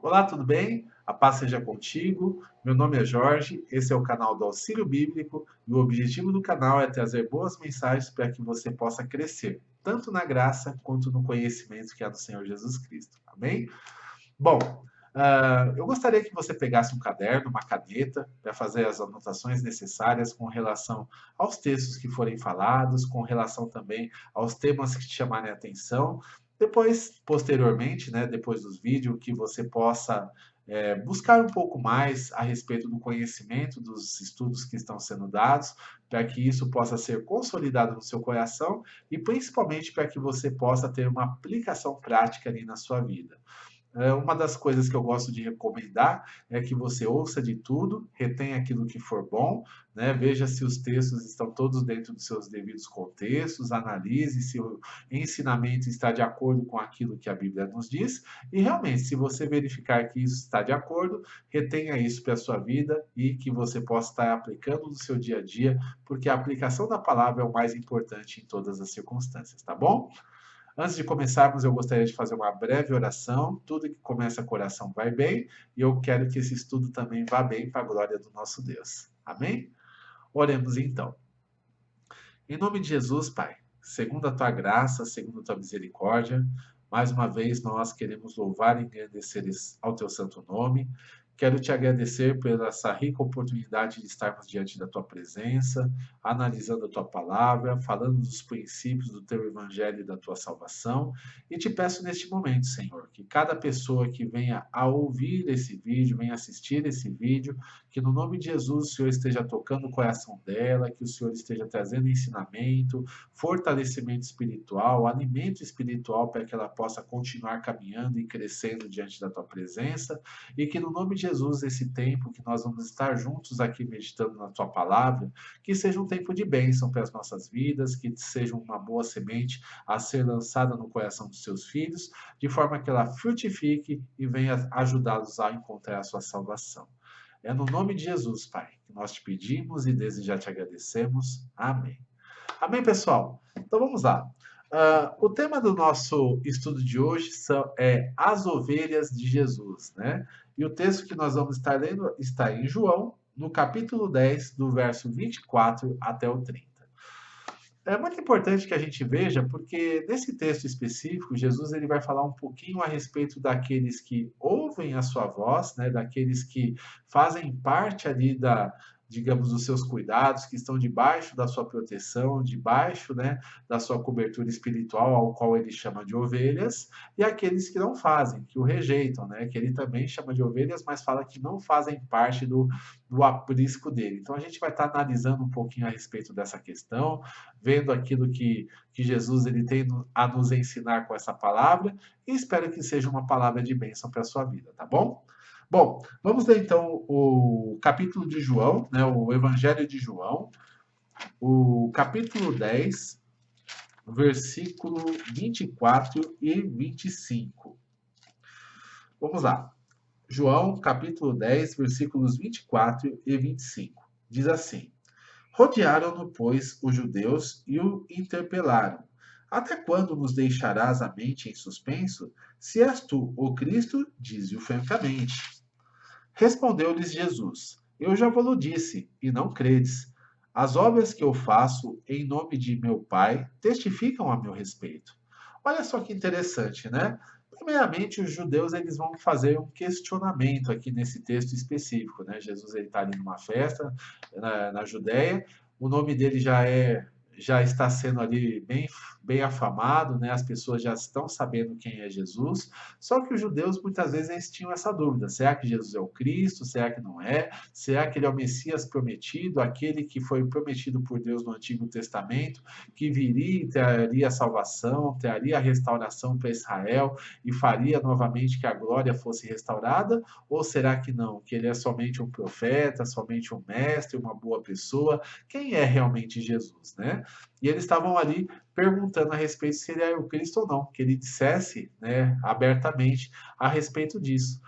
Olá, tudo bem? A paz seja contigo. Meu nome é Jorge, esse é o canal do Auxílio Bíblico e o objetivo do canal é trazer boas mensagens para que você possa crescer, tanto na graça quanto no conhecimento que é do Senhor Jesus Cristo. Amém? Bom, eu gostaria que você pegasse um caderno, uma caneta, para fazer as anotações necessárias com relação aos textos que forem falados, com relação também aos temas que te chamarem a atenção. Depois, posteriormente, né, depois dos vídeos, que você possa buscar um pouco mais a respeito do conhecimento dos estudos que estão sendo dados, para que isso possa ser consolidado no seu coração e principalmente para que você possa ter uma aplicação prática ali na sua vida. Uma das coisas que eu gosto de recomendar é que você ouça de tudo, retenha aquilo que for bom, né? Veja se os textos estão todos dentro dos seus devidos contextos, analise se o ensinamento está de acordo com aquilo que a Bíblia nos diz, e realmente, se você verificar que isso está de acordo, retenha isso para a sua vida e que você possa estar aplicando no seu dia a dia, porque a aplicação da palavra é o mais importante em todas as circunstâncias, tá bom? Antes de começarmos, eu gostaria de fazer uma breve oração. Tudo que começa com oração vai bem, e eu quero que esse estudo também vá bem para a glória do nosso Deus. Amém? Oremos então. Em nome de Jesus, Pai, segundo a tua graça, segundo a tua misericórdia, mais uma vez nós queremos louvar e agradecer ao teu santo nome. Quero te agradecer pela essa rica oportunidade de estarmos diante da tua presença, analisando a tua palavra, falando dos princípios do teu evangelho e da tua salvação. E te peço neste momento, Senhor, que cada pessoa que venha a ouvir esse vídeo, venha assistir esse vídeo, que no nome de Jesus o Senhor esteja tocando o coração dela, que o Senhor esteja trazendo ensinamento, fortalecimento espiritual, alimento espiritual para que ela possa continuar caminhando e crescendo diante da tua presença, e que no nome de Jesus, esse tempo que nós vamos estar juntos aqui meditando na tua palavra, que seja um tempo de bênção para as nossas vidas, que seja uma boa semente a ser lançada no coração dos seus filhos, de forma que ela frutifique e venha ajudá-los a encontrar a sua salvação. É no nome de Jesus, Pai, que nós te pedimos e desde já te agradecemos. Amém. Amém, pessoal? Então vamos lá. O tema do nosso estudo de hoje é as ovelhas de Jesus, né? E o texto que nós vamos estar lendo está em João, no capítulo 10, do verso 24 até o 30. É muito importante que a gente veja, porque nesse texto específico, Jesus ele vai falar um pouquinho a respeito daqueles que ouvem a sua voz, né, daqueles que fazem parte ali digamos, dos seus cuidados, que estão debaixo da sua proteção, debaixo, né, da sua cobertura espiritual, ao qual ele chama de ovelhas, e aqueles que não fazem, que o rejeitam, né, que ele também chama de ovelhas, mas fala que não fazem parte do aprisco dele. Então a gente vai estar analisando um pouquinho a respeito dessa questão, vendo aquilo que Jesus ele tem a nos ensinar com essa palavra, e espero que seja uma palavra de bênção para a sua vida, tá bom? Bom, vamos ler então o capítulo de João, né, o Evangelho de João, o capítulo 10, versículo 24 e 25. Vamos lá. João, capítulo 10, versículos 24 e 25. Diz assim: Rodearam-no, pois, os judeus e o interpelaram. Até quando nos deixarás a mente em suspenso? Se és tu o Cristo, dize-o francamente. Respondeu-lhes Jesus: Eu já vos disse, e não credes. As obras que eu faço em nome de meu Pai testificam a meu respeito. Olha só que interessante, né? Primeiramente, os judeus eles vão fazer um questionamento aqui nesse texto específico, né? Jesus ele está ali numa festa na Judéia, o nome dele já está sendo ali bem afamado, né? As pessoas já estão sabendo quem é Jesus. Só que os judeus muitas vezes eles tinham essa dúvida: será que Jesus é o Cristo? Será que não é? Será que ele é o Messias prometido, aquele que foi prometido por Deus no Antigo Testamento, que viria e traria a salvação, traria a restauração para Israel e faria novamente que a glória fosse restaurada? Ou será que não? Que ele é somente um profeta, somente um mestre, uma boa pessoa? Quem é realmente Jesus, né? E eles estavam ali perguntando a respeito se ele era o Cristo ou não, que ele dissesse, né, abertamente a respeito disso.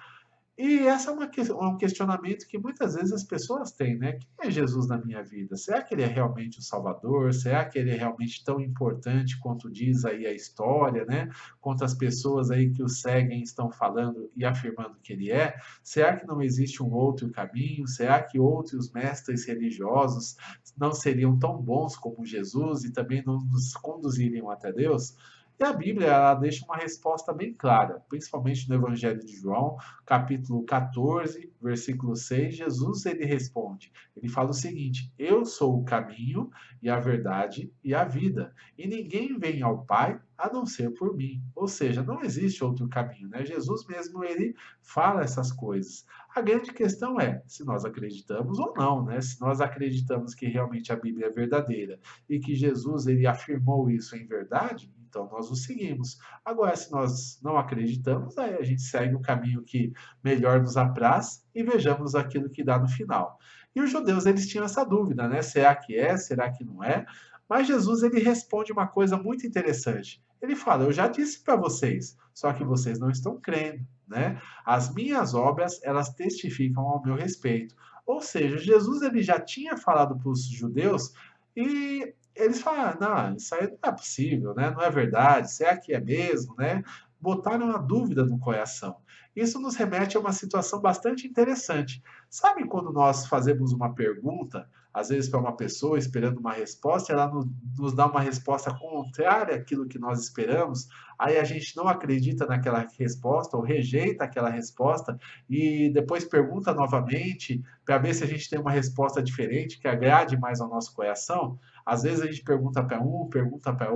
E essa é um questionamento que muitas vezes as pessoas têm, né? Quem é Jesus na minha vida? Será que ele é realmente o Salvador? Será que ele é realmente tão importante quanto diz aí a história, né? Quanto as pessoas aí que o seguem estão falando e afirmando que ele é? Será que não existe um outro caminho? Será que outros mestres religiosos não seriam tão bons como Jesus e também não nos conduziriam até Deus? E a Bíblia, ela deixa uma resposta bem clara, principalmente no Evangelho de João, capítulo 14, versículo 6, Jesus ele responde, ele fala o seguinte: eu sou o caminho e a verdade e a vida, e ninguém vem ao Pai a não ser por mim. Ou seja, não existe outro caminho, né? Jesus mesmo ele fala essas coisas. A grande questão é se nós acreditamos ou não, né? Se nós acreditamos que realmente a Bíblia é verdadeira e que Jesus ele afirmou isso em verdade, então nós o seguimos. Agora, se nós não acreditamos, aí a gente segue o caminho que melhor nos apraz e vejamos aquilo que dá no final. E os judeus eles tinham essa dúvida, né? Será que é? Será que não é? Mas Jesus ele responde uma coisa muito interessante. Ele fala: eu já disse para vocês, só que vocês não estão crendo, né? As minhas obras elas testificam ao meu respeito. Ou seja, Jesus ele já tinha falado para os judeus e eles falaram: não, isso aí não é possível, né? Não é verdade. Será que é mesmo, né? Botaram a dúvida no coração. Isso nos remete a uma situação bastante interessante. Sabe quando nós fazemos uma pergunta, às vezes para uma pessoa esperando uma resposta, ela nos dá uma resposta contrária àquilo que nós esperamos, aí a gente não acredita naquela resposta ou rejeita aquela resposta e depois pergunta novamente para ver se a gente tem uma resposta diferente que agrade mais ao nosso coração? Às vezes a gente pergunta para um, pergunta para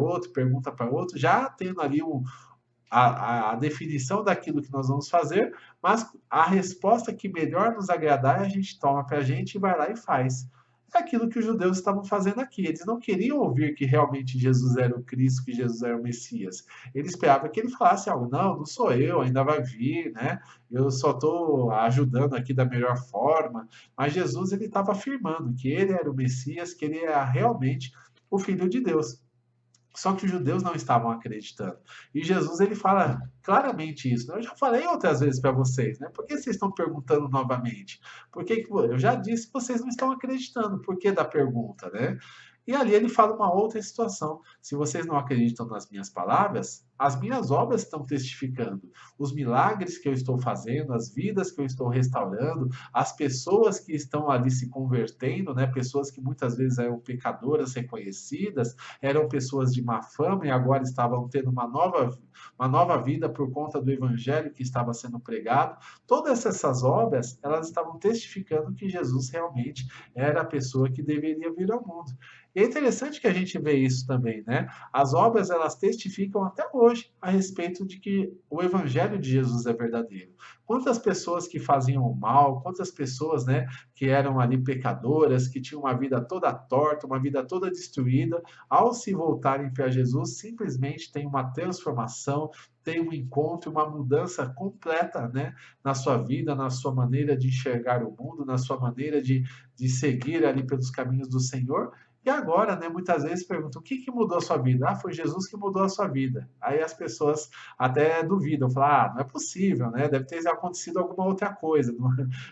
outro, já tendo ali a definição daquilo que nós vamos fazer, mas a resposta que melhor nos agradar, a gente toma para a gente e vai lá e faz. É aquilo que os judeus estavam fazendo aqui. Eles não queriam ouvir que realmente Jesus era o Cristo, que Jesus era o Messias. Eles esperavam que ele falasse algo. Não, não sou eu, ainda vai vir, né? Eu só estou ajudando aqui da melhor forma. Mas Jesus ele estava afirmando que ele era o Messias, que ele era realmente o Filho de Deus. Só que os judeus não estavam acreditando. E Jesus ele fala claramente isso. Eu já falei outras vezes para vocês, né? Por que vocês estão perguntando novamente? Por que eu já disse que vocês não estão acreditando? Por que da pergunta, né? E ali ele fala uma outra situação. Se vocês não acreditam nas minhas palavras, as minhas obras estão testificando. Os milagres que eu estou fazendo, as vidas que eu estou restaurando, as pessoas que estão ali se convertendo, né? Pessoas que muitas vezes eram pecadoras reconhecidas, eram pessoas de má fama e agora estavam tendo uma nova vida por conta do evangelho que estava sendo pregado. Todas essas obras, elas estavam testificando que Jesus realmente era a pessoa que deveria vir ao mundo. E é interessante que a gente vê isso também, né? As obras, elas testificam até hoje a respeito de que o evangelho de Jesus é verdadeiro. Quantas pessoas que faziam o mal, quantas pessoas, né, que eram ali pecadoras, que tinham uma vida toda torta, uma vida toda destruída, ao se voltarem para Jesus, simplesmente tem uma transformação, tem um encontro, uma mudança completa, né, na sua vida, na sua maneira de enxergar o mundo, na sua maneira de seguir ali pelos caminhos do Senhor. E agora, né, muitas vezes perguntam: o que, que mudou a sua vida? Ah, foi Jesus que mudou a sua vida. Aí as pessoas até duvidam, falam: ah, não é possível, né? Deve ter acontecido alguma outra coisa.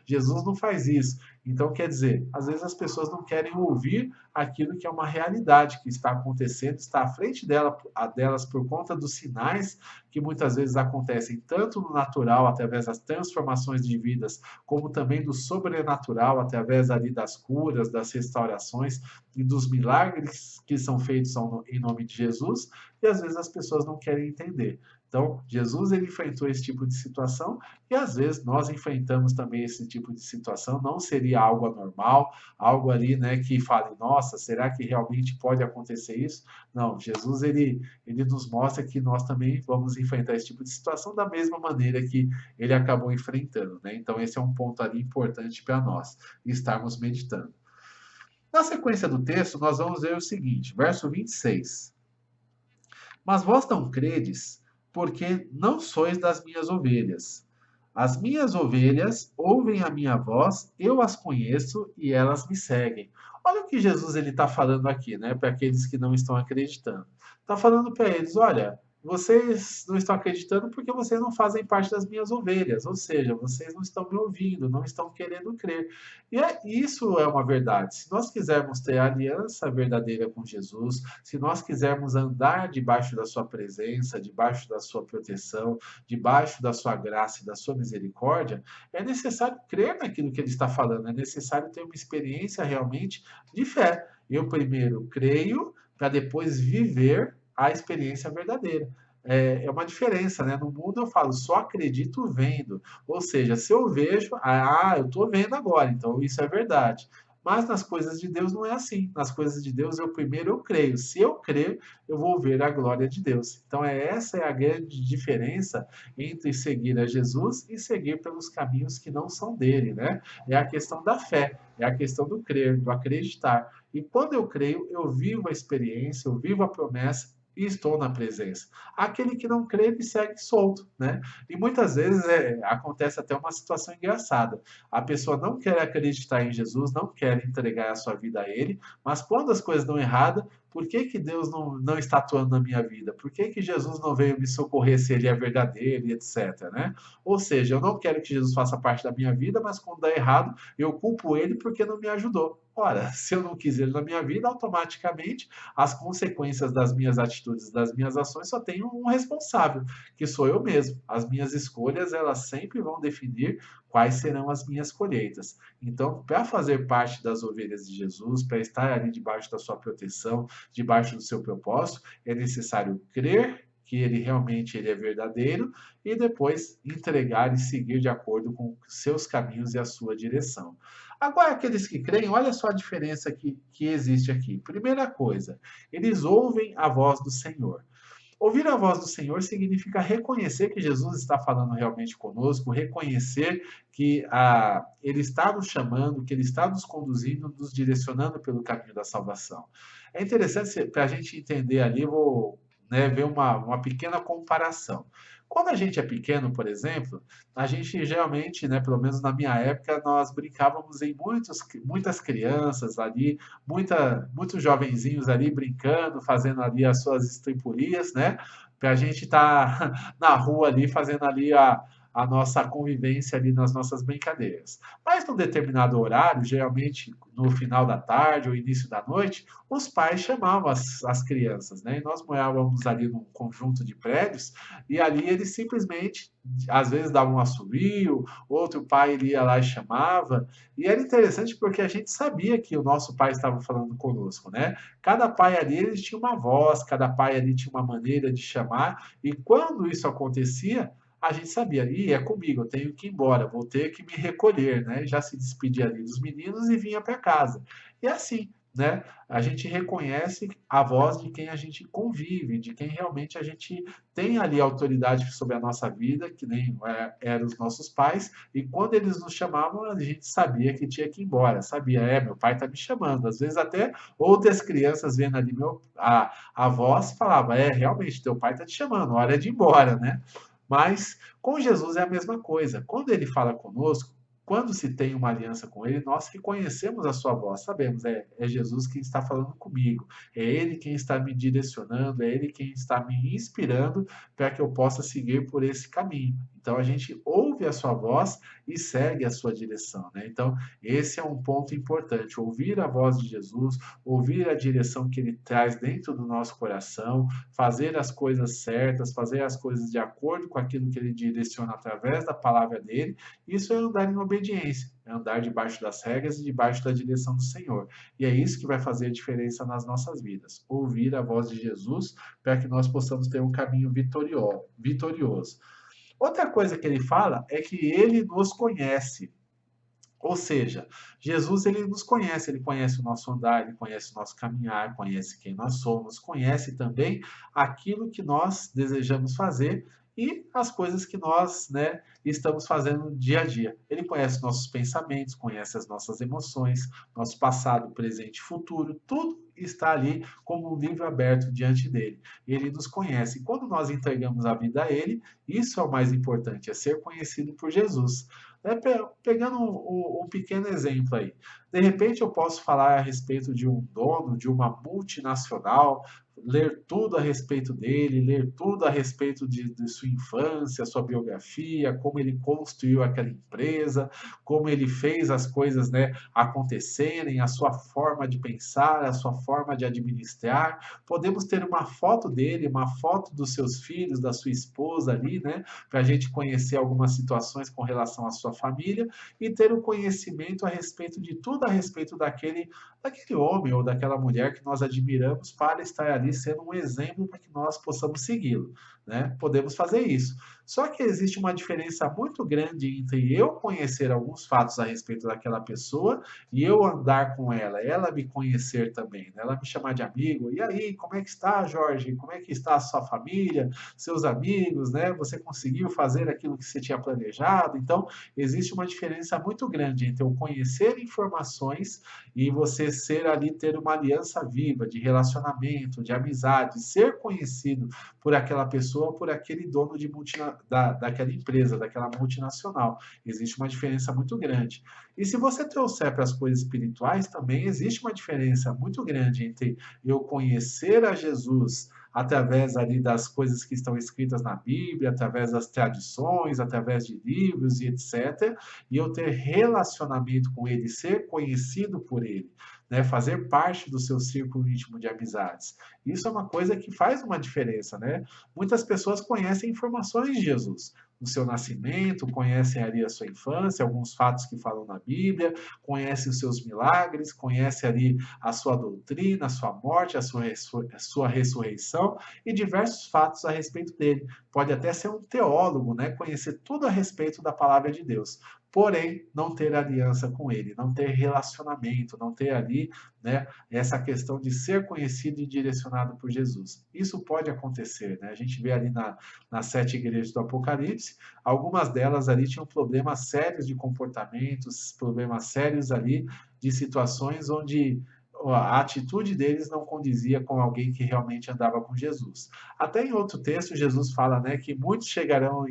Jesus não faz isso. Então, quer dizer, às vezes as pessoas não querem ouvir aquilo que é uma realidade que está acontecendo, está à frente delas por conta dos sinais que muitas vezes acontecem tanto no natural, através das transformações de vidas, como também do sobrenatural, através ali das curas, das restaurações e dos milagres que são feitos em nome de Jesus, e às vezes as pessoas não querem entender. Então, Jesus ele enfrentou esse tipo de situação e às vezes nós enfrentamos também esse tipo de situação. Não seria algo anormal, algo ali, né, que fale: nossa, será que realmente pode acontecer isso? Não, Jesus ele nos mostra que nós também vamos enfrentar esse tipo de situação da mesma maneira que ele acabou enfrentando, né? Então, esse é um ponto ali importante para nós estarmos meditando. Na sequência do texto, nós vamos ver o seguinte, verso 26. Mas vós não credes, porque não sois das minhas ovelhas. As minhas ovelhas ouvem a minha voz, eu as conheço e elas me seguem. Olha o que Jesus ele está falando aqui, né, para aqueles que não estão acreditando. Está falando para eles: olha, vocês não estão acreditando porque vocês não fazem parte das minhas ovelhas, ou seja, vocês não estão me ouvindo, não estão querendo crer. Isso é uma verdade. Se nós quisermos ter aliança verdadeira com Jesus, se nós quisermos andar debaixo da sua presença, debaixo da sua proteção, debaixo da sua graça e da sua misericórdia, é necessário crer naquilo que ele está falando, é necessário ter uma experiência realmente de fé. Eu primeiro creio para depois viver a experiência verdadeira. É uma diferença, né? No mundo eu falo, só acredito vendo. Ou seja, se eu vejo, eu estou vendo agora, então isso é verdade. Mas nas coisas de Deus não é assim. Nas coisas de Deus, eu creio. Se eu crer, eu vou ver a glória de Deus. Então, essa é a grande diferença entre seguir a Jesus e seguir pelos caminhos que não são dele, né? É a questão da fé, é a questão do crer, do acreditar. E quando eu creio, eu vivo a experiência, eu vivo a promessa e estou na presença. Aquele que não crê, ele segue solto, né? E muitas vezes acontece até uma situação engraçada. A pessoa não quer acreditar em Jesus, não quer entregar a sua vida a ele, mas quando as coisas dão errado, por que que Deus não está atuando na minha vida? Por que que Jesus não veio me socorrer se ele é verdadeiro e etc, né? Ou seja, eu não quero que Jesus faça parte da minha vida, mas quando dá errado, eu culpo ele porque não me ajudou. Ora, se eu não quis ele na minha vida, automaticamente as consequências das minhas atitudes, das minhas ações, só tem um responsável, que sou eu mesmo. As minhas escolhas, elas sempre vão definir quais serão as minhas colheitas. Então, para fazer parte das ovelhas de Jesus, para estar ali debaixo da sua proteção, debaixo do seu propósito, é necessário crer que ele é verdadeiro e depois entregar e seguir de acordo com seus caminhos e a sua direção. Agora, aqueles que creem, olha só a diferença que existe aqui. Primeira coisa, eles ouvem a voz do Senhor. Ouvir a voz do Senhor significa reconhecer que Jesus está falando realmente conosco, reconhecer que Ele está nos chamando, que Ele está nos conduzindo, nos direcionando pelo caminho da salvação. É interessante para a gente entender ali, vou, né, ver uma pequena comparação. Quando a gente é pequeno, por exemplo, a gente geralmente, né, pelo menos na minha época, nós brincávamos em muitas crianças ali, muitos jovenzinhos ali brincando, fazendo ali as suas estripulias, né? Para a gente estar na rua ali, fazendo ali a nossa convivência ali nas nossas brincadeiras. Mas num determinado horário, geralmente no final da tarde ou início da noite, os pais chamavam as crianças, né? E nós morávamos ali num conjunto de prédios e ali eles simplesmente, às vezes davam um assovio, outro pai ele ia lá e chamava, e era interessante porque a gente sabia que o nosso pai estava falando conosco, né? Cada pai ali ele tinha uma voz, cada pai ali tinha uma maneira de chamar, e quando isso acontecia, a gente sabia, é comigo, eu tenho que ir embora, vou ter que me recolher, né? Já se despedia ali dos meninos e vinha para casa. E assim, né? A gente reconhece a voz de quem a gente convive, de quem realmente a gente tem ali autoridade sobre a nossa vida, que nem eram os nossos pais, e quando eles nos chamavam, a gente sabia que tinha que ir embora, sabia, meu pai está me chamando. Às vezes até outras crianças vendo ali a voz, falava, realmente, teu pai está te chamando, hora de ir embora, né? Mas com Jesus é a mesma coisa. Quando ele fala conosco, quando se tem uma aliança com ele, nós reconhecemos a sua voz, sabemos, é Jesus quem está falando comigo, é ele quem está me direcionando, é ele quem está me inspirando para que eu possa seguir por esse caminho. Então a gente ouve a sua voz e segue a sua direção, né? Então esse é um ponto importante, ouvir a voz de Jesus, ouvir a direção que ele traz dentro do nosso coração, fazer as coisas certas, fazer as coisas de acordo com aquilo que ele direciona através da palavra dele. Isso é andar em obediência, é andar debaixo das regras e debaixo da direção do Senhor. E é isso que vai fazer a diferença nas nossas vidas. Ouvir a voz de Jesus para que nós possamos ter um caminho vitorioso. Outra coisa que ele fala é que ele nos conhece. Ou seja, Jesus ele nos conhece, ele conhece o nosso andar, ele conhece o nosso caminhar, conhece quem nós somos, conhece também aquilo que nós desejamos fazer e as coisas que nós, né, estamos fazendo dia a dia. Ele conhece nossos pensamentos, conhece as nossas emoções, nosso passado, presente e futuro, tudo está ali como um livro aberto diante dele. Ele nos conhece. E quando nós entregamos a vida a ele, isso é o mais importante, é ser conhecido por Jesus. Pegando um pequeno exemplo aí. De repente eu posso falar a respeito de um dono de uma multinacional, ler tudo a respeito dele, ler tudo a respeito de sua infância, sua biografia, como ele construiu aquela empresa, como ele fez as coisas, né, acontecerem, a sua forma de pensar, a sua forma de administrar. Podemos ter uma foto dele, uma foto dos seus filhos, da sua esposa ali, né, para a gente conhecer algumas situações com relação à sua família e ter o conhecimento a respeito de tudo a respeito daquele homem ou daquela mulher que nós admiramos para estar ali sendo um exemplo para que nós possamos segui-lo, né? Podemos fazer isso. Só que existe uma diferença muito grande entre eu conhecer alguns fatos a respeito daquela pessoa e eu andar com ela me conhecer também, né? Ela me chamar de amigo. E aí, como é que está, Jorge? Como é que está a sua família, seus amigos, né? Você conseguiu fazer aquilo que você tinha planejado? Então, existe uma diferença muito grande entre eu conhecer informações e você ser ali, ter uma aliança viva de relacionamento, de amizade, ser conhecido por aquela pessoa, por aquele dono daquela empresa, daquela multinacional. Existe uma diferença muito grande. E se você trouxer para as coisas espirituais, também existe uma diferença muito grande entre eu conhecer a Jesus através ali das coisas que estão escritas na Bíblia, através das tradições, através de livros e etc., e eu ter relacionamento com ele, ser conhecido por ele, né? Fazer parte do seu círculo íntimo de amizades. Isso é uma coisa que faz uma diferença, né? Muitas pessoas conhecem informações de Jesus, o seu nascimento, conhecem ali a sua infância, alguns fatos que falam na Bíblia, conhecem os seus milagres, conhecem ali a sua doutrina, a sua morte, a sua ressurreição e diversos fatos a respeito dele. Pode até ser um teólogo, né? Conhecer tudo a respeito da palavra de Deus. Porém, não ter aliança com ele, não ter relacionamento, não ter ali, né, essa questão de ser conhecido e direcionado por Jesus. Isso pode acontecer, né? A gente vê ali nas 7 igrejas do Apocalipse, algumas delas ali tinham problemas sérios de comportamentos, problemas sérios ali de situações onde a atitude deles não condizia com alguém que realmente andava com Jesus. Até em outro texto, Jesus fala, né, que muitos chegarão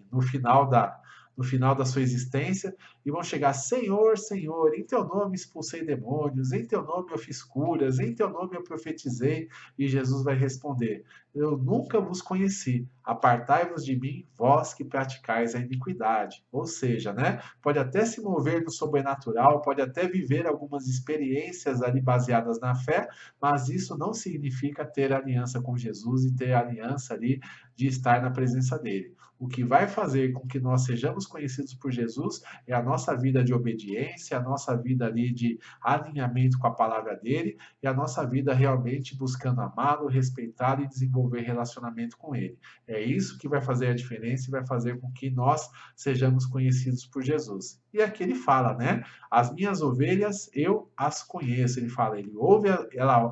no final da sua existência e vão chegar: Senhor, Senhor, em teu nome expulsei demônios, em teu nome eu fiz curas, em teu nome eu profetizei. E Jesus vai responder: eu nunca vos conheci, apartai-vos de mim, vós que praticais a iniquidade. Ou seja, né, pode até se mover no sobrenatural, pode até viver algumas experiências ali baseadas na fé, mas isso não significa ter aliança com Jesus e ter aliança ali de estar na presença dele. O que vai fazer com que nós sejamos conhecidos por Jesus é a nossa vida de obediência, a nossa vida ali de alinhamento com a palavra dele e a nossa vida realmente buscando amá-lo, respeitá-lo e desenvolver relacionamento com ele. É isso que vai fazer a diferença e vai fazer com que nós sejamos conhecidos por Jesus. E aqui ele fala, né? As minhas ovelhas, eu as conheço. Ele fala,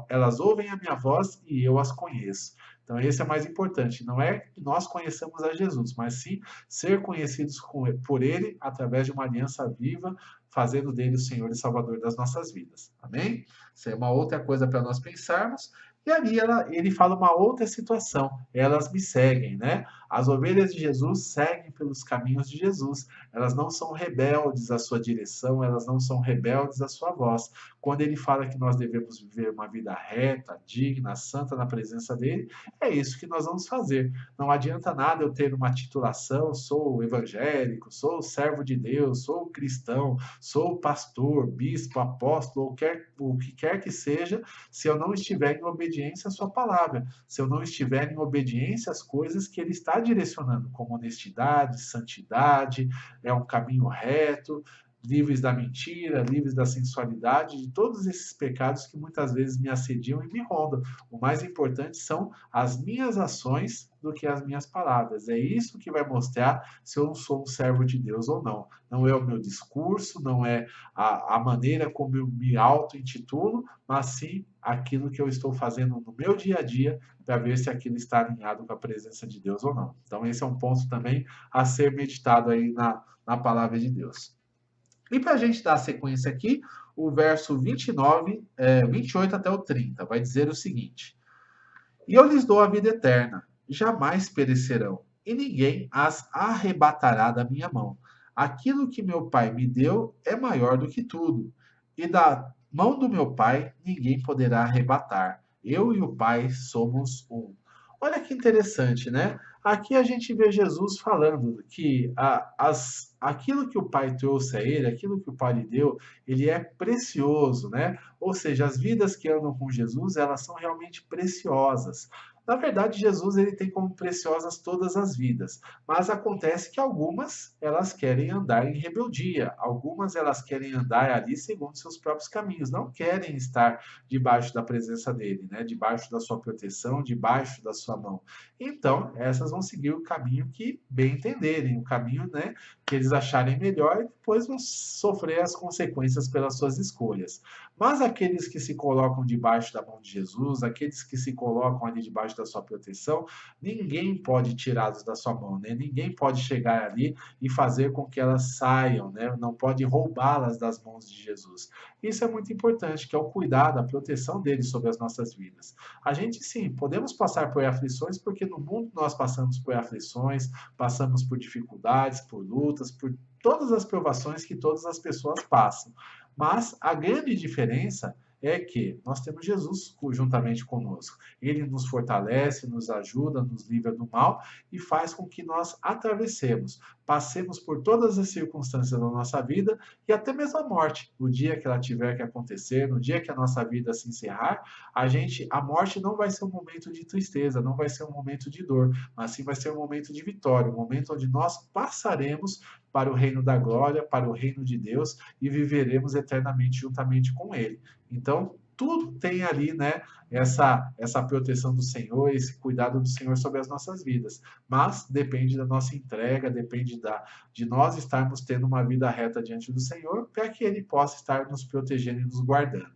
elas ouvem a minha voz e eu as conheço. Então, esse é mais importante. Não é que nós conheçamos a Jesus, mas sim ser conhecidos por ele através de uma aliança viva, fazendo dele o Senhor e Salvador das nossas vidas. Amém? Isso é uma outra coisa para nós pensarmos. E ali ele fala uma outra situação. Elas me seguem, né? As ovelhas de Jesus seguem pelos caminhos de Jesus. Elas não são rebeldes à sua direção, elas não são rebeldes à sua voz. Quando ele fala que nós devemos viver uma vida reta, digna, santa na presença dele, é isso que nós vamos fazer. Não adianta nada eu ter uma titulação, sou evangélico, sou servo de Deus, sou cristão, sou pastor, bispo, apóstolo, o que quer que seja, se eu não estiver em obediência à sua palavra, se eu não estiver em obediência às coisas que ele está direcionando, como honestidade, santidade, é um caminho reto, livres da mentira, livres da sensualidade, de todos esses pecados que muitas vezes me assediam e me rondam. O mais importante são as minhas ações do que as minhas palavras. É isso que vai mostrar se eu sou um servo de Deus ou não. Não é o meu discurso, não é a maneira como eu me auto-intitulo, mas sim aquilo que eu estou fazendo no meu dia a dia para ver se aquilo está alinhado com a presença de Deus ou não. Então, esse é um ponto também a ser meditado aí na palavra de Deus. E para a gente dar a sequência aqui, o verso 29, 28 até o 30, vai dizer o seguinte: E eu lhes dou a vida eterna, jamais perecerão, e ninguém as arrebatará da minha mão. Aquilo que meu Pai me deu é maior do que tudo, e da mão do meu Pai ninguém poderá arrebatar. Eu e o Pai somos um. Olha que interessante, né? Aqui a gente vê Jesus falando que aquilo que o Pai trouxe a ele, aquilo que o Pai lhe deu, ele é precioso, né? Ou seja, as vidas que andam com Jesus, elas são realmente preciosas. Na verdade, Jesus ele tem como preciosas todas as vidas, mas acontece que algumas elas querem andar em rebeldia, algumas elas querem andar ali segundo seus próprios caminhos, não querem estar debaixo da presença dele, né? Debaixo da sua proteção, debaixo da sua mão. Então, essas vão seguir o caminho que bem entenderem, o caminho, né, que eles acharem melhor e depois vão sofrer as consequências pelas suas escolhas. Mas aqueles que se colocam debaixo da mão de Jesus, aqueles que se colocam ali debaixo da sua proteção, ninguém pode tirá-los da sua mão, né? Ninguém pode chegar ali e fazer com que elas saiam, né? Não pode roubá-las das mãos de Jesus. Isso é muito importante, que é o cuidado, a proteção dele sobre as nossas vidas. A gente sim, podemos passar por aflições, porque no mundo nós passamos por aflições, passamos por dificuldades, por lutas, por todas as provações que todas as pessoas passam. Mas a grande diferença é que nós temos Jesus juntamente conosco. Ele nos fortalece, nos ajuda, nos livra do mal e faz com que nós atravessemos, passemos por todas as circunstâncias da nossa vida e até mesmo a morte. O dia que ela tiver que acontecer, no dia que a nossa vida se encerrar, a morte não vai ser um momento de tristeza, não vai ser um momento de dor, mas sim vai ser um momento de vitória, um momento onde nós passaremos para o reino da glória, para o reino de Deus e viveremos eternamente juntamente com Ele. Então, tudo tem ali, né, essa proteção do Senhor, esse cuidado do Senhor sobre as nossas vidas. Mas depende da nossa entrega, depende de nós estarmos tendo uma vida reta diante do Senhor, para que Ele possa estar nos protegendo e nos guardando.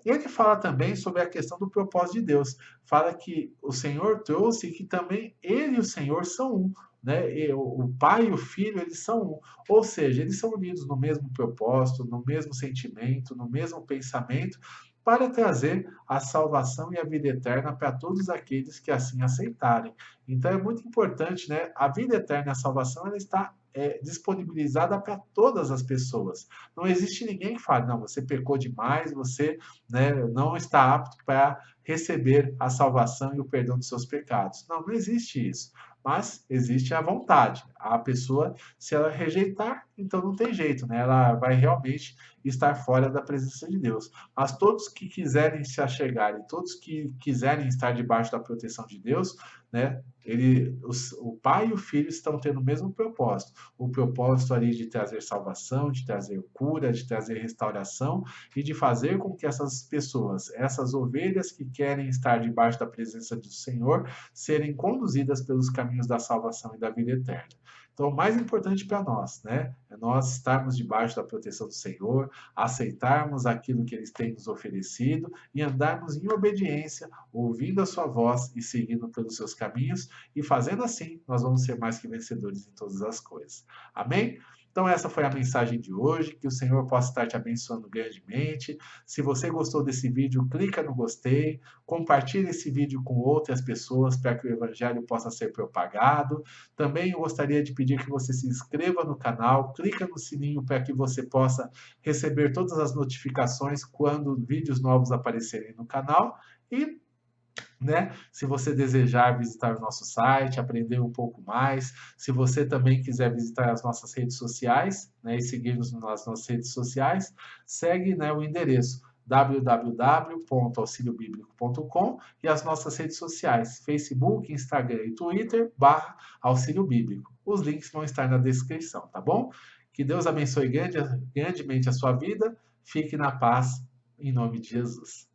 E ele fala também sobre a questão do propósito de Deus. Fala que o Senhor trouxe e que também ele e o Senhor são um. Né? E o pai e o filho, eles são um. Ou seja, eles são unidos no mesmo propósito, no mesmo sentimento, no mesmo pensamento, para trazer a salvação e a vida eterna para todos aqueles que assim aceitarem. Então é muito importante, né? A vida eterna e a salvação ela está disponibilizada para todas as pessoas. Não existe ninguém que fale, não, você pecou demais, você, né, não está apto para receber a salvação e o perdão dos seus pecados. Não, não existe isso. Mas existe a vontade. A pessoa, se ela rejeitar, então não tem jeito, né? Ela vai realmente estar fora da presença de Deus. Mas todos que quiserem se achegar e todos que quiserem estar debaixo da proteção de Deus, né? O pai e o filho estão tendo o mesmo propósito. O propósito ali de trazer salvação, de trazer cura, de trazer restauração e de fazer com que essas pessoas, essas ovelhas que querem estar debaixo da presença do Senhor, serem conduzidas pelos caminhos da salvação e da vida eterna. Então, o mais importante para nós, né, é nós estarmos debaixo da proteção do Senhor, aceitarmos aquilo que Ele tem nos oferecido e andarmos em obediência, ouvindo a Sua voz e seguindo pelos seus caminhos, e fazendo assim, nós vamos ser mais que vencedores em todas as coisas. Amém? Então, essa foi a mensagem de hoje. Que o Senhor possa estar te abençoando grandemente. Se você gostou desse vídeo, clica no gostei, compartilhe esse vídeo com outras pessoas para que o Evangelho possa ser propagado. Também eu gostaria de pedir que você se inscreva no canal, clica no sininho para que você possa receber todas as notificações quando vídeos novos aparecerem no canal. E né? Se você desejar visitar o nosso site, aprender um pouco mais, se você também quiser visitar as nossas redes sociais, né, e seguir-nos nas nossas redes sociais, segue, né, o endereço www.auxiliobiblico.com e as nossas redes sociais, Facebook, Instagram e Twitter, /Auxílio Bíblico. Os links vão estar na descrição, tá bom? Que Deus abençoe grandemente a sua vida, fique na paz, em nome de Jesus.